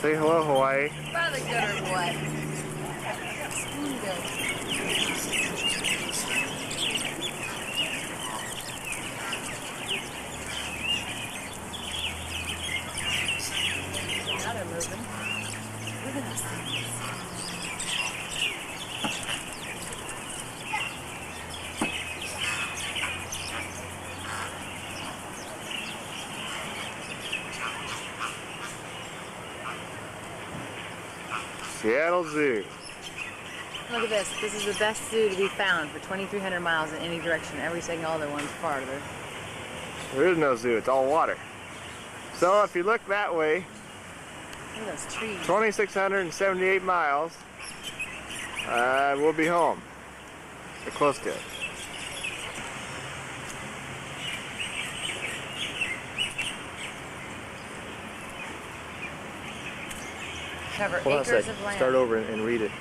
Say hello, Hawaii. Rather good or what? Spoon bill. Now they're moving. Look at those things. Seattle Zoo. Look at this. This is the best zoo to be found for 2,300 miles in any direction. Every single other one's farther. There is no zoo. It's all water. So if you look that way, Look at those trees. 2,678 miles, we'll be home. We're close to it. Cover Hold on a acres sec. of land. Start over and read it.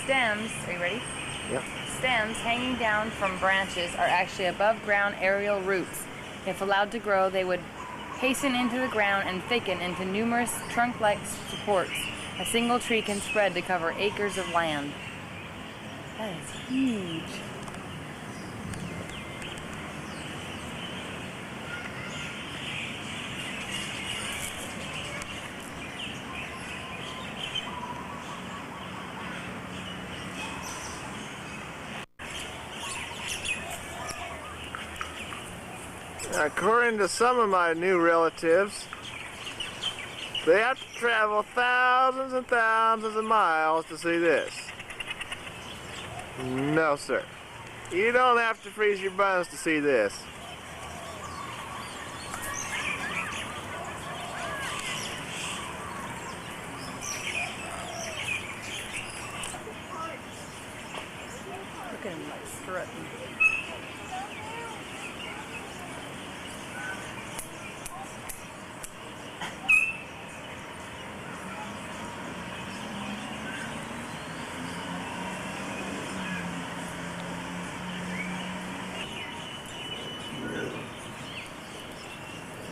Stems, are you ready? Yep. Stems hanging down from branches are actually above ground aerial roots. If allowed to grow, they would hasten into the ground and thicken into numerous trunk-like supports. A single tree can spread to cover acres of land. That is huge. According to some of my new relatives, they have to travel thousands and thousands of miles to see this. No, sir. You don't have to freeze your buns to see this. Look at him like strutting.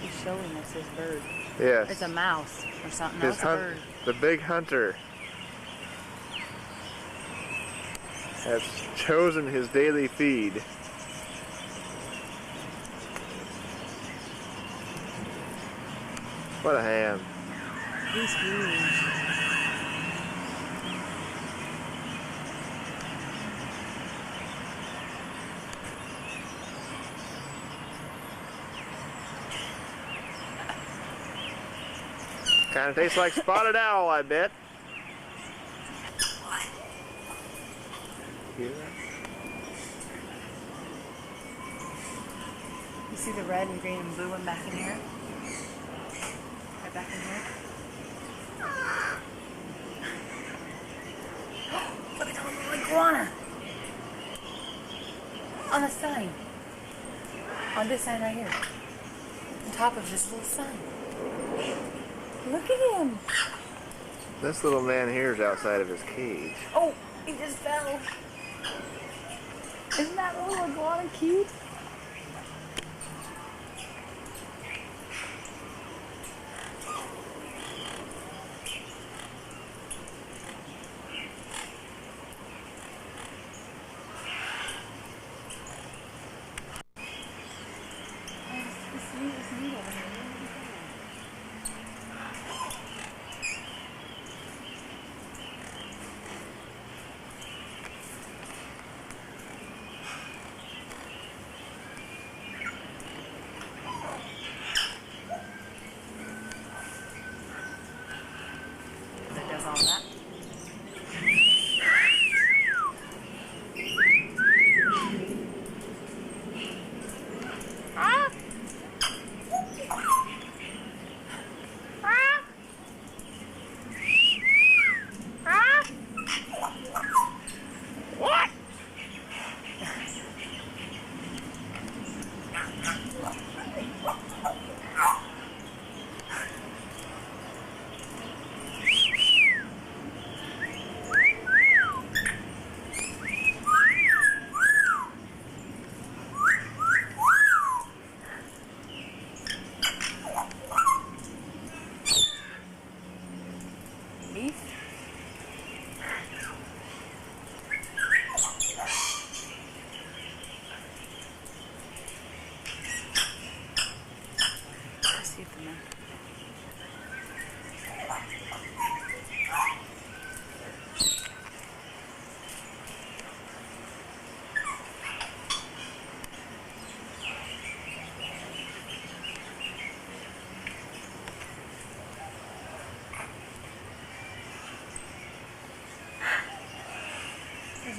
He's showing us his bird. Yes. It's a mouse or something. His That's a bird. the big hunter has chosen his daily feed. What a ham. He's huge. Kind of tastes like spotted owl, I bet. Hear that? You see the red and green and blue one back in here? Right back in here? Look at that little iguana! On the sign. On this sign right here. On top of this little sign. Look at him! This little man here is outside of his cage. Oh, he just fell. Isn't that little iguana cute?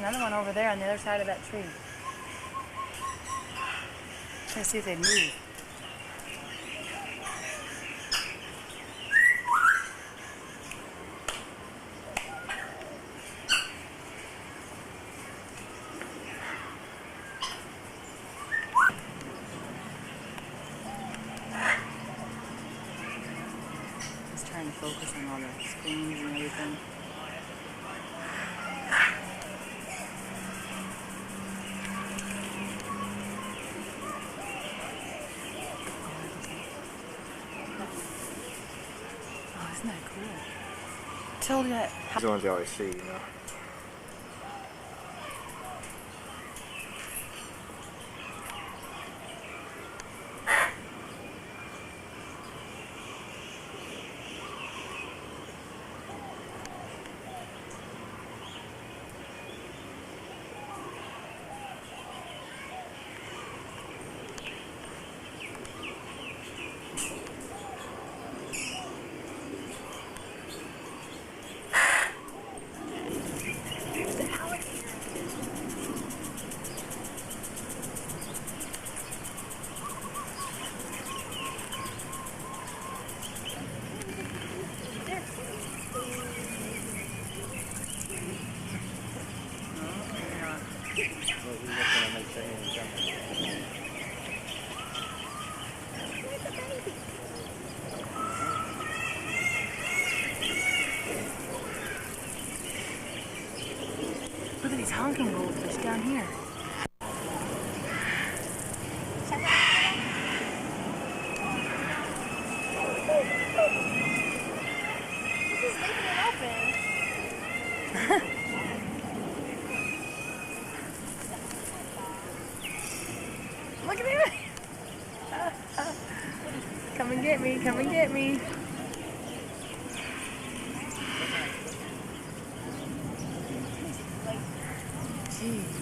another one over there on the other side of that tree. Let's see if they move. Just trying to focus on all the screens and everything. Isn't that cool? Tell you that. These are the ones you always see, you know. Look at these honking goldfish down here. This is leaving it open. Look at him! Come and get me, come and get me. Jeez.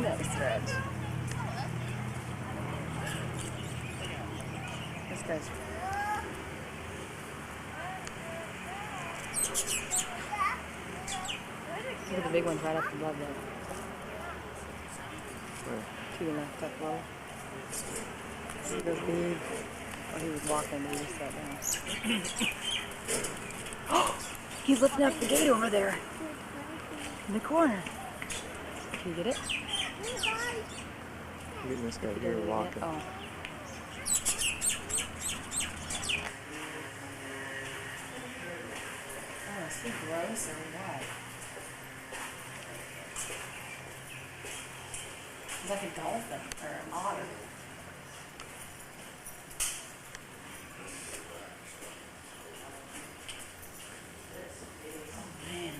No stretch. This guy's. Look at the big ones right up above that. Two left up low. See those big. Oh, he was walking, but he just sat down. Oh! He's lifting up the gate over there. In the corner. Can you get it? I'm getting this guy here walking. Oh. Oh, is he gross or what? It's like a dolphin or an otter. Oh man.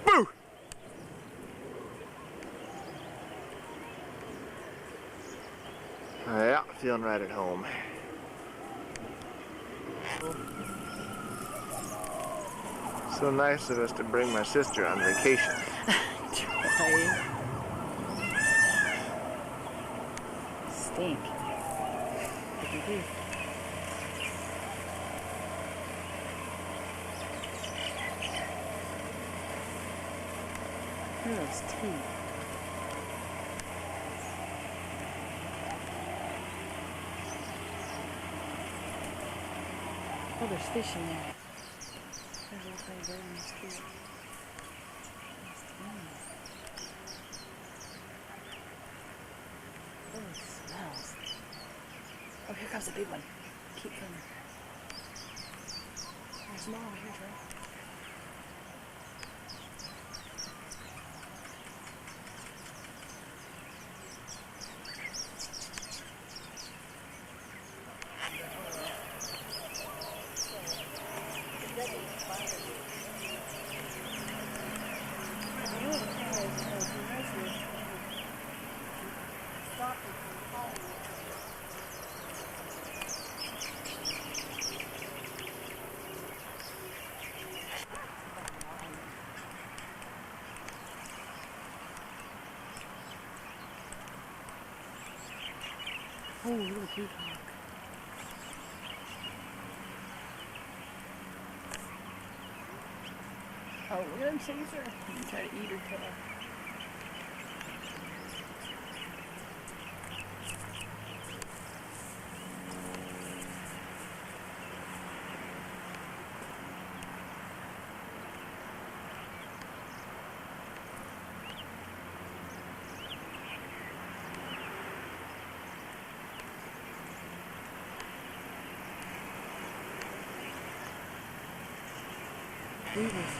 Boo! Yeah, feeling right at home. So nice of us to bring my sister on vacation. Try. Stink. What do you do? Look at those teeth. What there's fish in there. There's a little tiny bird in this tree. Oh, it smells. Oh, here comes a big one. Keep coming. There's more over here, Trey. Oh, little peacock. Oh, look at him chase her. He can try to eat her tail. Beavers.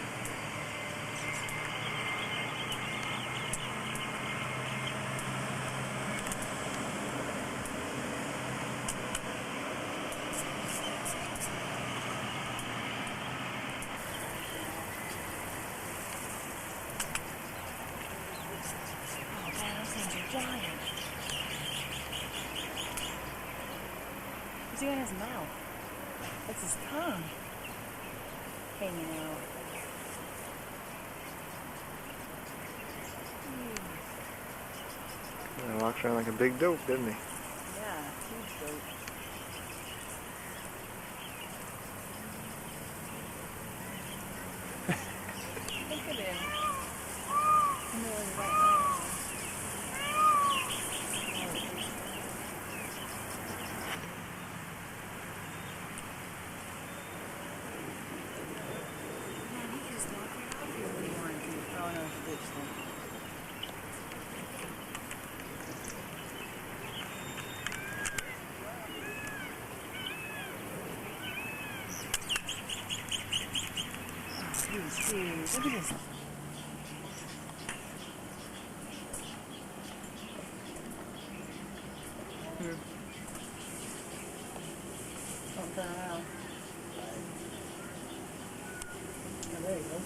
Giant. You see on his mouth? That's his tongue hanging out. He walks around like a big dope, didn't he? Yeah, huge goat. Look at him. No, he's right now. Look at this. Here. Don't turn around. Oh, there you go.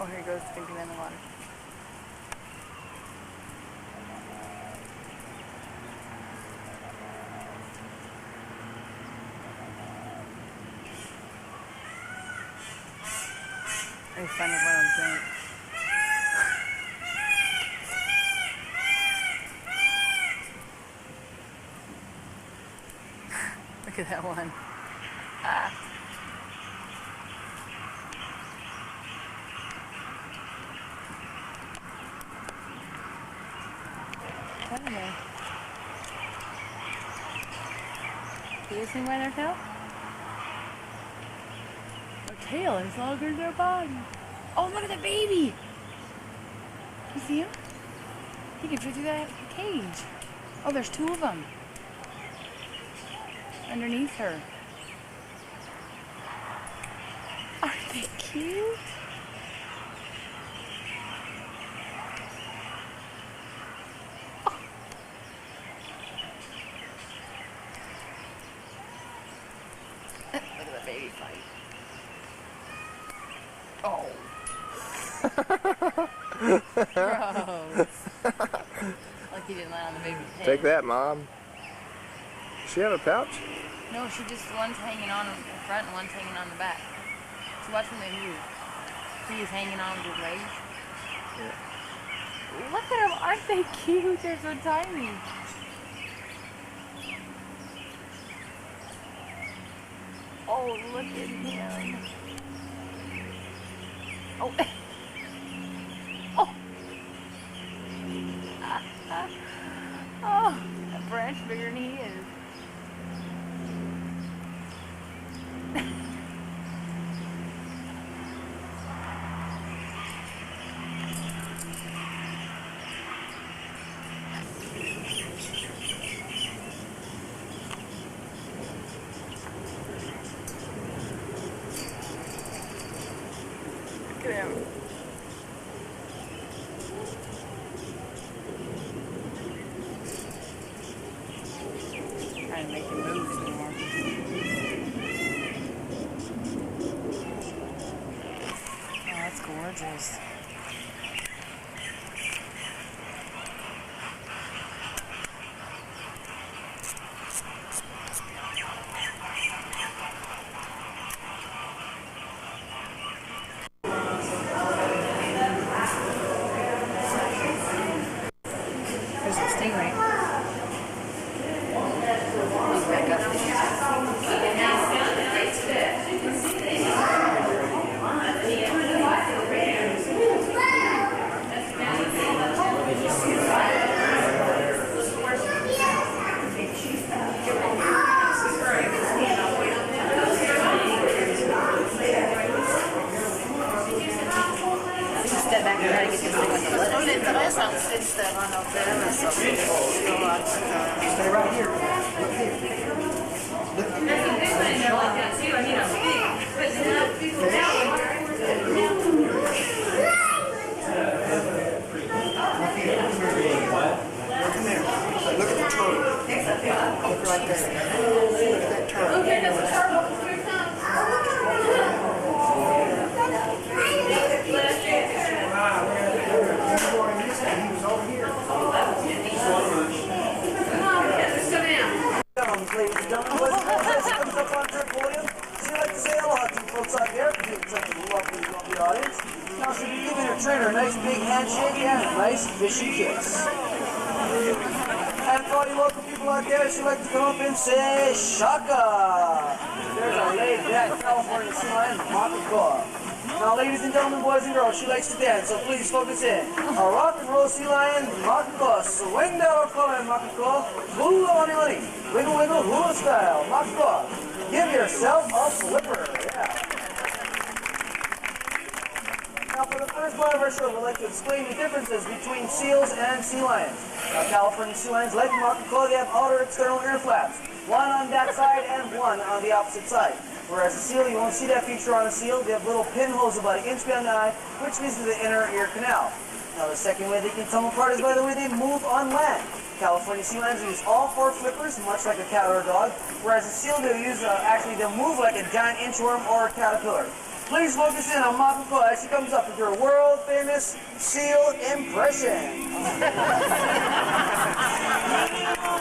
Oh, here he goes, thinking in the water. He's finding one on the drink. Look at that one. Ah. I don't know. Do you see why their tail? Their tail is longer than their body. Oh, look at the baby! You see him? He can fit through that cage. Oh, there's two of them underneath her. Aren't they cute? Look at the baby fight. Oh. Gross. Like he didn't land on the baby's head. Take that, Mom. Does she have a pouch? No, she just, one's hanging on the front and one's hanging on the back. So watch when they move. See, he's hanging on with his legs. Yeah. Look at them, aren't they cute? They're so tiny. Oh, look at him. Oh. Oh. Oh, that branch bigger than he is. Look at him. Trying to make him move some more. Oh, that's gorgeous. There's a stingray. He's back up. Step back and try to get this thing with the lettuce. No le interesa este van a hacer eso. Stay right here. Look at the turtle. Look right there. Look at that turtle. Ladies and gentlemen, boys and girls, as she comes up onto her podium, she'd like to say aloha to the folks out there, being such a lovely, lovely audience. Now she'll be giving her trainer a nice big handshake and a nice fishy kiss. And for all you local people out there, she'd like to come up and say, Shaka! There's our laid-back California sea lion, Makakoa. Now, ladies and gentlemen, boys and girls, she likes to dance, so please focus in. A rock and roll sea lion, Makakoa. Swing down, Koa, Makakoa. Hula, honey, honey. Wiggle, wiggle, hula style, Makakoa. Give yourself a flipper. Yeah. Now, for the first part of our show, we'd like to explain the differences between seals and sea lions. Now, California sea lions, like Makakoa, they have outer external ear flaps. One on that side and one on the opposite side. Whereas a seal, you won't see that feature on a seal. They have little pinholes about 1 inch beyond the eye, which leads to the inner ear canal. Now, the second way they can tell them apart is by the way they move on land. California sea lions use all 4 flippers, much like a cat or a dog, whereas a seal, they'll use, they'll move like a giant inchworm or a caterpillar. Please focus in on Makakoa as she comes up with her world-famous seal impression.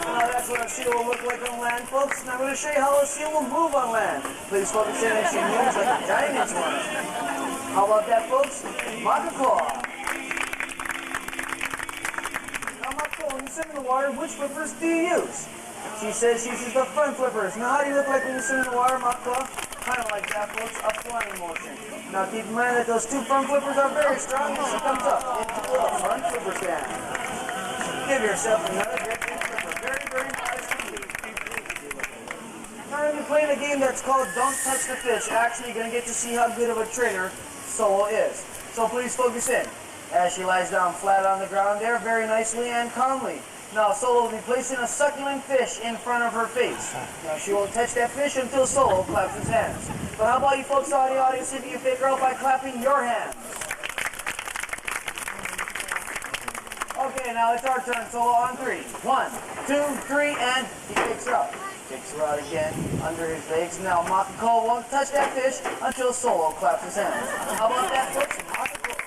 Now that's what a seal will look like on land, folks. Now I'm going to show you how a seal will move on land. Please focus in as she moves like a giant inchworm. How about that, folks? Makakoa. Now, Makakoa, when you swim in the water, which flippers do you use? She says she uses the front flippers. Now, how do you look like when you swim in the water, Makakoa? Kind of like that, folks, a flying motion. Now, keep in mind that those 2 front flippers are very strong as she comes up into the front flipper stand. Give yourself another great big flipper. Very, very nice to you. Now, we're going to be playing a game that's called Don't Touch the Fish. Actually, you're going to get to see how good of a trainer Solo is. So please focus in. As she lies down flat on the ground there, very nicely and calmly. Now, Solo will be placing a succulent fish in front of her face. Now, she won't touch that fish until Solo claps his hands. But how about you folks out in the audience, if you fake her out by clapping your hands? Okay, now it's our turn. Solo on 3. 1, 2, 3, and he takes her out. Takes her out again under his legs. Now, Makakoa won't touch that fish until Solo claps his hands. How about that, folks? Makakoa.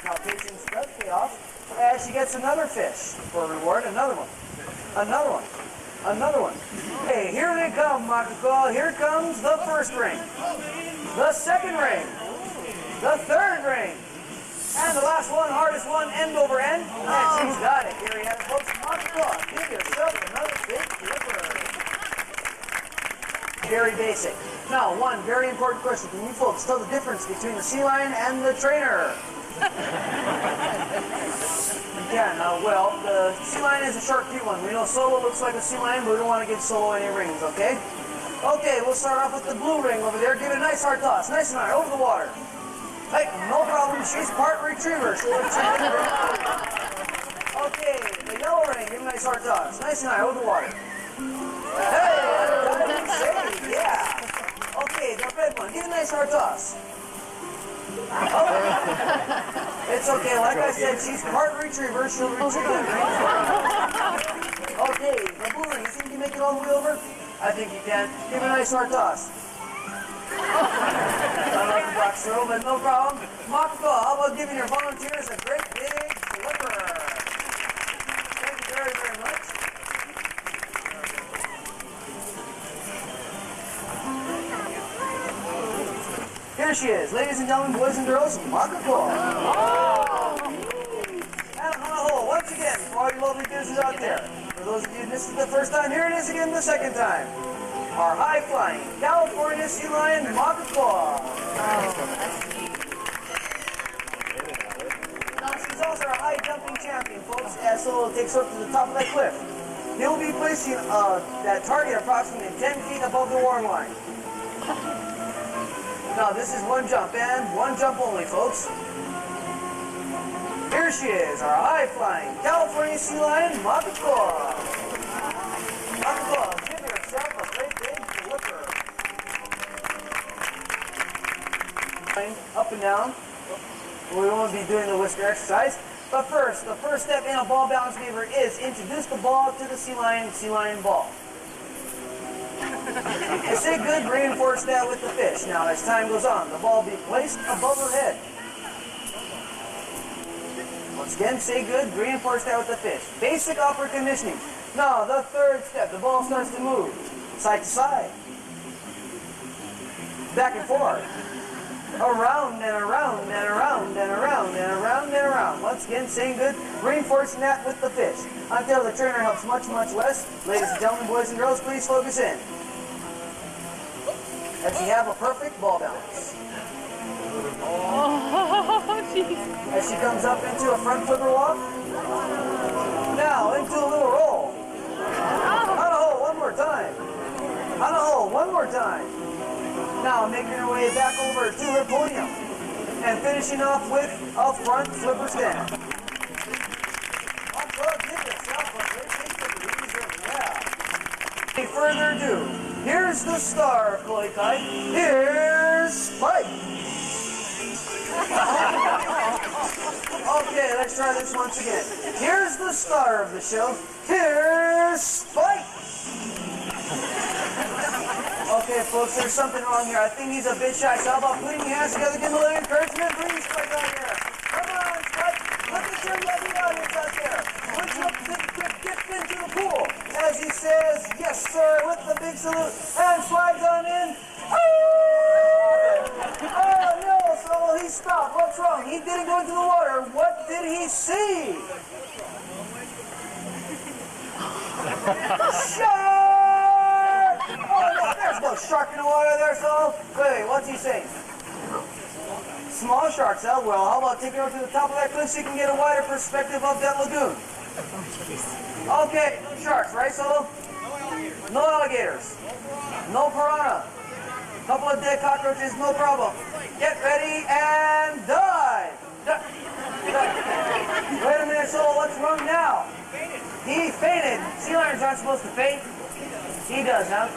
Now, patience does pay off. As she gets another fish for a reward, another one, another one, another one. Hey, here they come, Makakoa. Here comes the first ring, the second ring, the third ring, And the last one, hardest one, end over end. And she's got it. Here we have it, folks. Monica, give yourself another big flipper. Very basic. Now, one very important question. Can you folks tell the difference between the sea lion and the trainer? Yeah, well, the sea lion is a short, cute one. We know Solo looks like a sea lion, but we don't want to give Solo any rings, okay? Okay, we'll start off with the blue ring over there. Give it a nice hard toss. Nice and high, over the water. Hey, no problem. She's part retriever. She'll retrieve it. Okay, the yellow ring. Give it a nice hard toss. Nice and high, over the water. Hey, yeah. Okay, the red one. Give it a nice hard toss. Oh. It's okay. Like I said, she's part retriever. She'll retrieve it. Okay, the blue ring. You think you can make it all the way over? I think you can. Give it a nice hard toss. I don't like the box throw, but no problem. Makako, how about giving your volunteers a great big flipper? Thank you very, very much. Here she is, ladies and gentlemen, boys and girls, Makako. And Hanaho, once again, for all you lovely business out there. For those of you, this is the first time, here it is again the second time. Our high-flying California sea lion, Makako. Now, she's also our high-jumping champion, folks, as Solo takes her up to the top of that cliff. He'll be placing that target approximately 10 feet above the waterline. Now, this is one jump, and one jump only, folks. Here she is, our high-flying California sea lion, Makako. Makako, give yourself a great big flipper. Up and down. We won't be doing the whisker exercise. But first, the first step in a ball balance maneuver is introduce the ball to the sea lion ball. And say good, reinforce that with the fish. Now, as time goes on, the ball will be placed above her head. Once again, say good, reinforce that with the fish. Basic upper conditioning. Now, the third step, the ball starts to move. Side to side. Back and forth. Around and around and around and around and around and around. Once again, saying good, reinforcing that with the fish. Until the trainer helps much, much less. Ladies and gentlemen, boys and girls, please focus in. As you have a perfect ball balance. Oh, jeez. As she comes up into a front flipper walk. Now, into a little roll. On a hole, one more time. On a hole, one more time. Now, making her way back over to her podium. And finishing off with a front flipper stand. Give yourself a great big flipper. Yeah. Any further ado, here's the star of Koi Kai. Here's Spike. Okay, let's try this once again. Here's the star of the show. Here's Spike. Okay, folks, there's something wrong here. I think he's a bit shy. So how about putting your hands together, give him a little encouragement? Bring Spike out here. Come on, Spike. Look at your lovely audience out there. Would you dip into the pool? As he says, yes, sir, with the big salute. And slides on in. Oh, no, so he stopped. What's wrong? He didn't go into the water. What did he see? Shark! Oh, no, there's no shark in the water there, so. Wait, what's he saying? Small sharks, huh? Well, how about taking her to the top of that cliff so you can get a wider perspective of that lagoon? Okay, no sharks, right, Solo? No alligators. No piranha. Couple of dead cockroaches, no problem. Get ready and dive. Wait a minute, Solo, what's wrong now? He fainted. Sea lions aren't supposed to faint. He does, huh?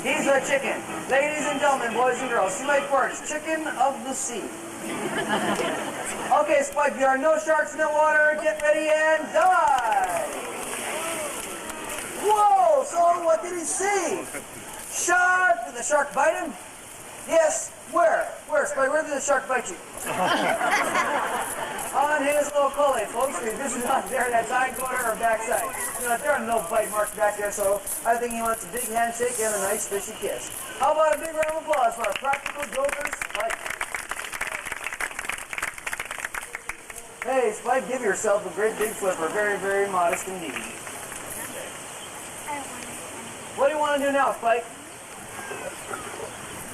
He's a chicken. Ladies and gentlemen, boys and girls, sea like birds, chicken of the sea. Okay, Spike, there are no sharks in the water. Get ready and dive. Whoa, so what did he see? Shark. Did the shark bite him? Yes. Where? Where, Spike? Where did the shark bite you? On his little collet, folks. This is not there, that side corner or backside. You know, there are no bite marks back there, so I think he wants a big handshake and a nice fishy kiss. How about a big round of applause for our practical joker, Spike? Hey, Spike, give yourself a great big flipper. Very, very modest indeed. What do you want to do now, Spike?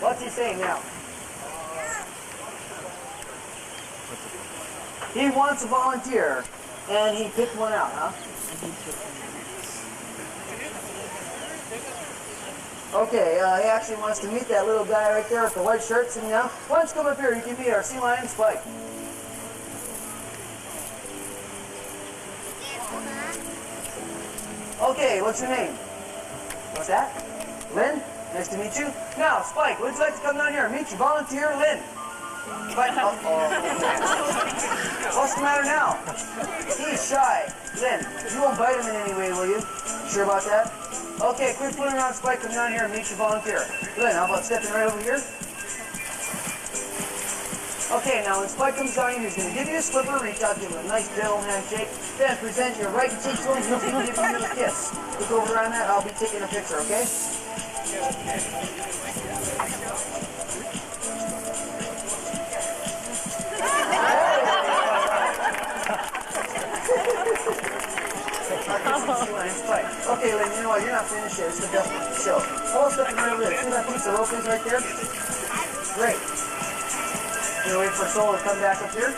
What's he saying now? He wants a volunteer, and he picked one out, huh? Okay, he actually wants to meet that little guy right there with the white shirt sitting down. Why don't you come up here? You can meet our sea lion, Spike. Okay, what's your name? What's that? Lynn? Nice to meet you. Now, Spike, would you like to come down here and meet your volunteer, Lynn? Spike, what's the matter now? He's shy. Lynn, you won't bite him in any way, will you? Sure about that? Okay, quit fooling around, Spike. Come down here and meet your volunteer. Lynn, how about stepping right over here? Okay, now when Spike comes down here, he's going to give you a slipper, reach out, give him a nice gentle handshake, then present your right cheek to him, he'll be giving you a kiss. Look over around that, I'll be taking a picture, okay? Okay, Lynn, you know what? You're not finished yet. It's the best one to show. Hold up right over there. See that piece of rope is right there? Great. You wait for Solo to come back up here.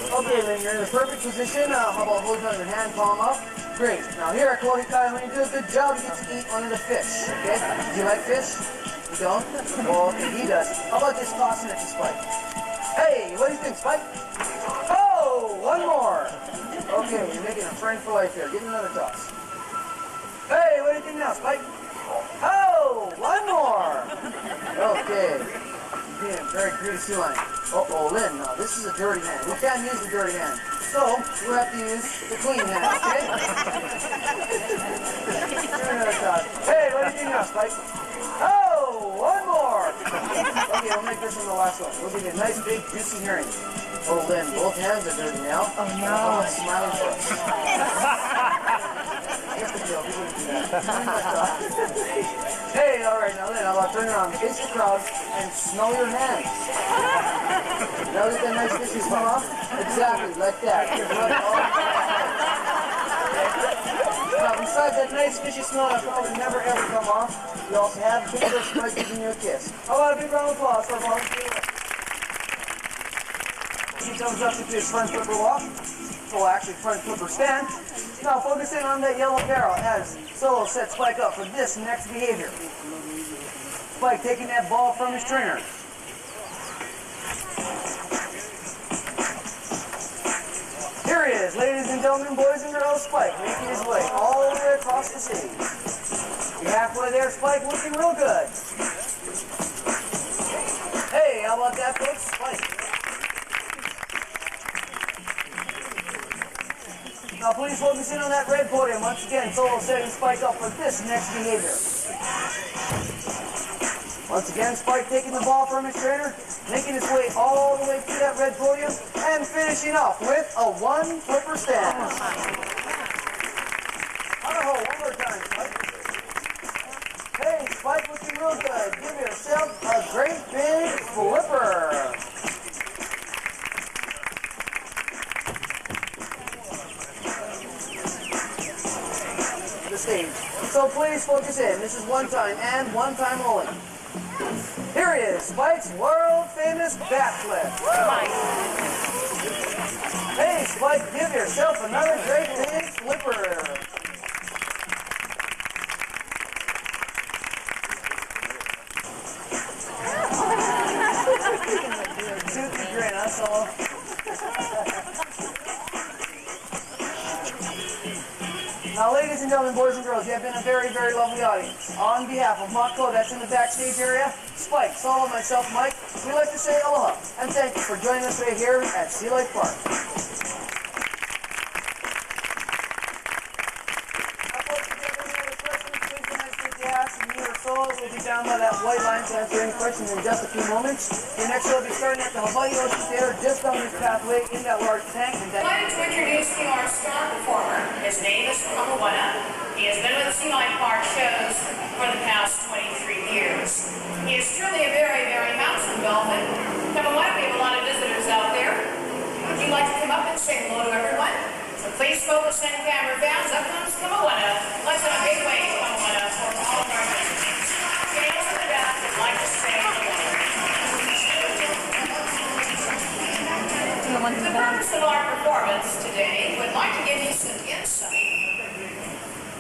Okay, Lynn, you're in the perfect position. How about holding on your hand palm up? Great. Now here at Kohikai, when you do a good job, you get to eat one of the fish. Okay? Do you like fish? You don't? Well, okay, he does. How about just tossing it to Spike? Hey, what do you think, Spike? Oh, one more. Okay, you're making a friend for life here. Give him another toss. Hey, what do you think now, Spike? Oh, one more. Okay. You're being a very greedy sea lion. Uh-oh, Lynn, now this is a dirty hand. We can't use the dirty hand. So, you have to use the clean hand, okay? Give me another toss. Hey, what do you think now, Spike? Oh, one more. Okay, we'll make this one the last one. We'll give you a nice, big, juicy herring. Oh, Lynn, both hands are dirty now. Oh, no. Oh, smiling for us. Here's the deal. We wouldn't do that. Hey, all right, now, Lynn, how about turn around, face the crowd, and smell your hands. Now get that nice fishy smell off? Exactly, like that. Now, besides that nice fishy smell that probably never ever come off, we also have a big person like giving you a kiss. How about a big round of applause for our volunteer? He thumbs up to his front flipper walk. Well, actually, front flipper stand. Now, focus in on that yellow barrel as Solo sets Spike up for this next behavior. Spike taking that ball from his trainer. Here he is, ladies and gentlemen, boys and girls, Spike making his way all the way across the stage. You're halfway there, Spike, looking real good. Hey, how about that, folks? Spike. Now please focus in on that red podium. Once again, Solo setting Spike up for this next behavior. Once again, Spike taking the ball from his trainer, making his way all the way to that red podium, and finishing off with a one flipper stand. One more time, Spike. Hey, Spike, looking real good. Give yourself a great big flipper. Stage. So please focus in. This is one time and one time only. Here he is, Spike's world famous backflip. Hey, Spike, give yourself another great big flipper. Toothy grin, that's all. Now, ladies and gentlemen, boys and girls, you have been a very, very lovely audience. On behalf of Mako, that's in the backstage area, Spike, Solo, myself, Mike, we'd like to say aloha and thank you for joining us today here at Sea Life Park. We'll be down by that white line to answer any questions in just a few moments. Your next show will be starting at the Hawaii Ocean Theater, just on this pathway in that large tank. I'd like to introduce you our star performer. His name is Kahuana. He has been with the Sea Life Park shows for the past 23 years. He is truly a very, very handsome dolphin. Maui. We have a lot of visitors out there. Would you like to come up and say hello to everyone? So please focus and camera fans. Up comes Kamawana. Let's have a big wave, Kamawana, for all of our visitors. James in the back would like to say hello. The purpose of our performance today would like to give you some insight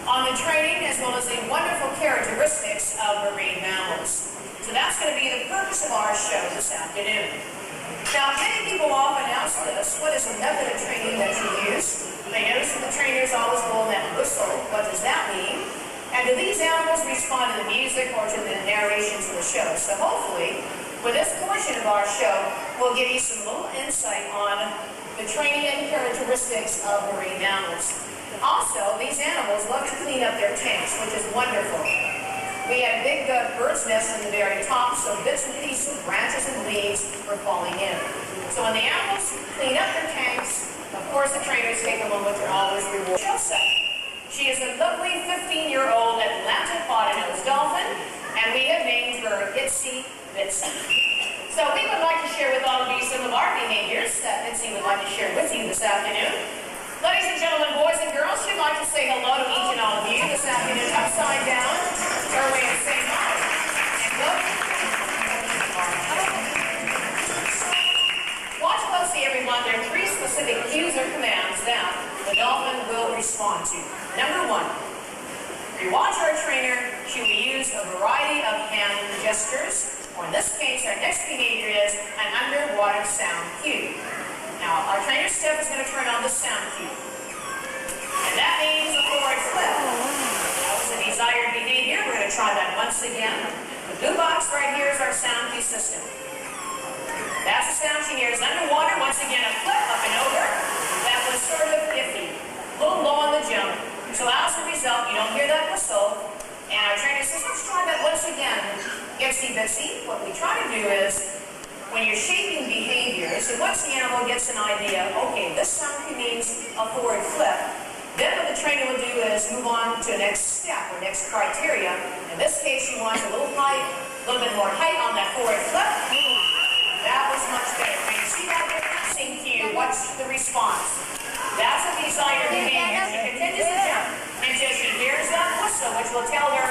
on the training as well as the wonderful characteristics of marine mammals. So that's going to be the purpose of our show this afternoon. Now, many people often ask us, what is the method of training that you use? They notice that the trainers always blow that whistle. What does that mean? And do these animals respond to the music or to the narration to the show? So hopefully, for this portion of our show, we'll give you some little insight on the training and characteristics of marine mammals. Also, these animals love to clean up their tanks, which is wonderful. We had a big bird's nest in the very top, so bits and pieces of branches and leaves were falling in. So when the animals clean up their tanks, of course the trainers take a moment to always reward Chelsea. She is a lovely 15-year-old Atlantic bottlenose dolphin, and we have named her Itsy Bitsy. So we would like to share with all of you some of our behaviors that Itsy would like to share with you this afternoon. Ladies and gentlemen, boys and girls, we'd like to say hello to each and all of you this afternoon, upside down, our way of saying hi. And welcome. Watch closely, everyone. There are 3 specific cues or commands that the dolphin will respond to. Number 1, if you watch our trainer, she will use a variety of hand gestures, or in this case, our next behavior is an underwater sound cue. Now, our trainer Steph is going to turn on the sound cue. And that means a forward flip. That was a desired behavior. We're going to try that once again. The blue box right here is our sound cue system. That's the sound she hears underwater. Once again, a flip up and over. That was sort of iffy. A little low on the jump. So as a result, you don't hear that whistle. And our trainer says, let's try that once again. Itsy Bitsy. What we try to do is, when you're shaping behaviors, and once the animal gets an idea, okay, this sound cue means a forward flip, then what the trainer will do is move on to the next step or next criteria. In this case, you want a little bit more height on that forward flip. That was much better. When you see that different cue, what's the response? That's a desired behavior. She continues to jump until she hears that whistle, which will tell her,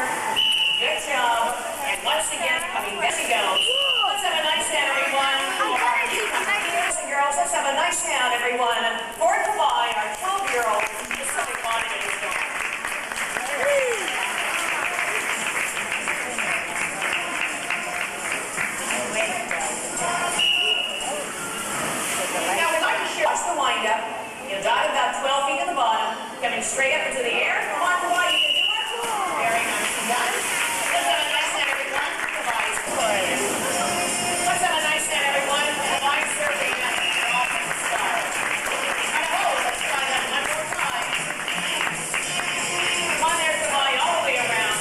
good job. And once again, coming back she goes. Let's have a nice hand, everyone. Boys and girls, let's have a nice hand, everyone, for Kawhi, our 12-year-old Pacific bottlenose dolphin. Now, we'd like to share. Watch the wind-up. You'll dive about 12 feet to the bottom, coming straight up into the air. Come on, Kawhi, you can do it. Very nicely done. Let's have a nice hand, everyone. Kawhi's good. Let's have a nice hand, everyone. Kawhi's serving an offensive style. And let's try that one more time. Come on there, Kawhi, all the way around.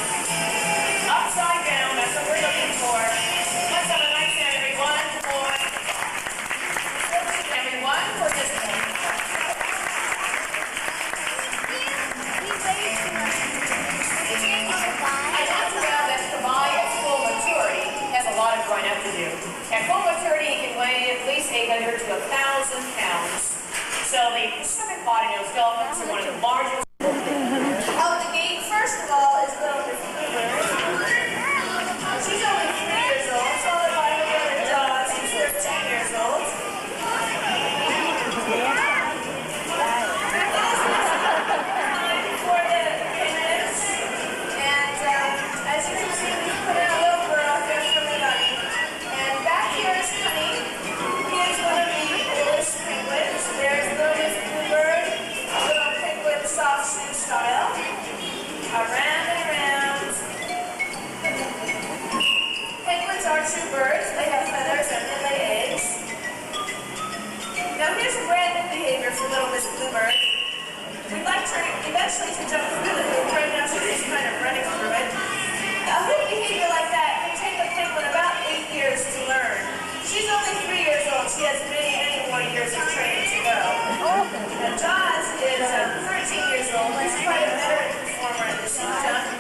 Upside down, that's what we're looking for. Let's have a nice hand, everyone, for everyone participating. To do. At full maturity, he can weigh at least 800 to 1,000 pounds. So the Pacific bottlenose dolphins are one of the largest. Out the gate, first of all, is little Miss Bluebird. She's only 3 years old, followed by her brother Jaws, who's 13 years old. For the penguins. And as you can see, we put in a little girl here for the bunny. And back here is Honey. He is one of the oldest penguins. There's little Miss Bluebird, little penguin soft shoe style. Around and around. Penguins are true birds. They have feathers and they lay eggs. Now here's a brand new behavior for little Miss Bluebird. We'd like her eventually to jump through the hoop. Right now she's just kind of running through it. A hoop behavior like that can take a penguin about 8 years to learn. She's only 3 years old. She has many more years of training to go. Now Jaws is 13 years old. He's quite a veteran performer at the sea jump.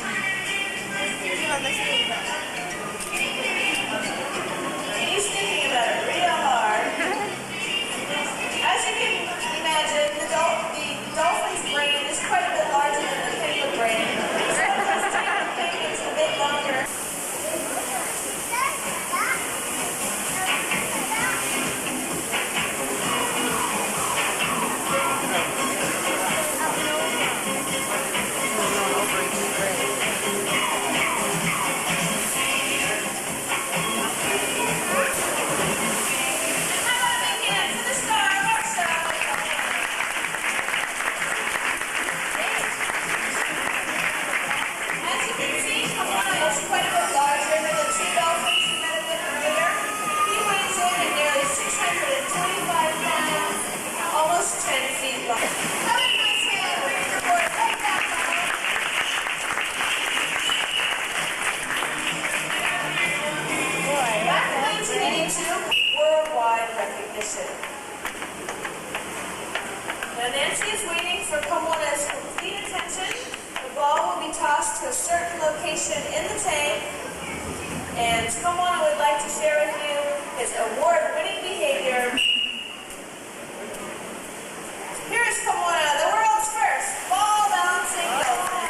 And he's thinking about it real hard. Now Nancy is waiting for Pomona's complete attention. The ball will be tossed to a certain location in the tank. And Pomona would like to share with you his award-winning behavior. Here is Pomona, the world's first ball balancing dolphin.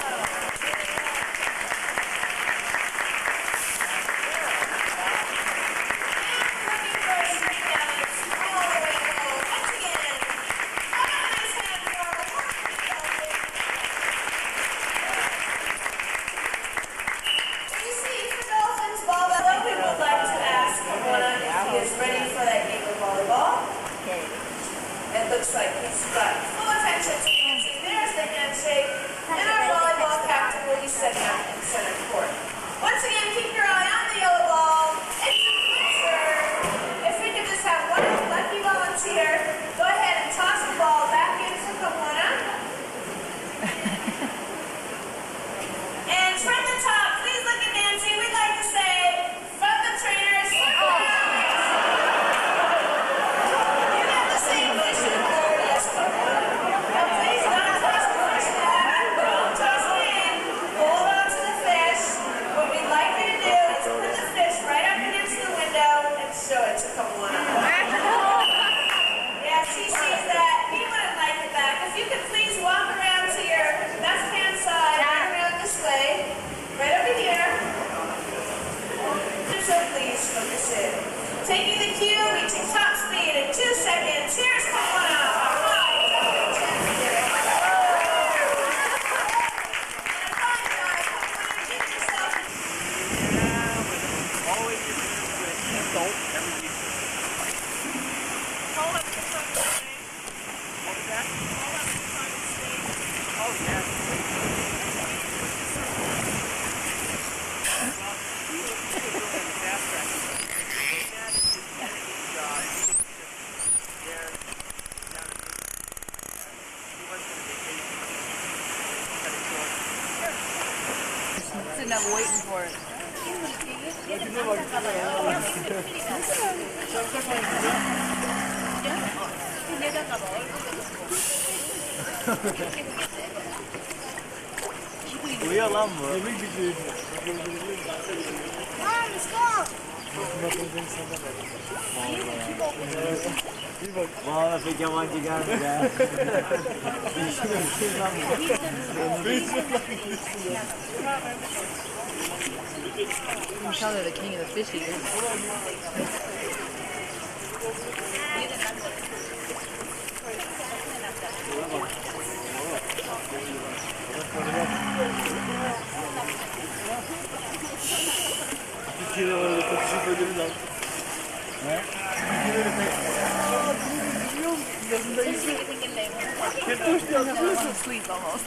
It looks like he's got full attention to Nancy. There's the handshake. And our volleyball captain will be setting up in center court. Once again, keep your eye on the yellow ball. It's a picture. If we could just have one lucky volunteer, go ahead and toss the ball back into Pomona. And from the top, please look at Nancy. We'd like to say, from the trainers, show it to Pomona. Yeah, she sees that. We wouldn't like it back. If you could please walk around to your left-hand side, right around this way, right over here. So please focus in. Taking the cue, reaching top speed in 2 seconds. Here's Pomona. Sitting up waiting for it. Uyuyor lan bu. Valla pek yabancı geldi ya. I'm sure they're the king of the fish eaters. Sleep almost.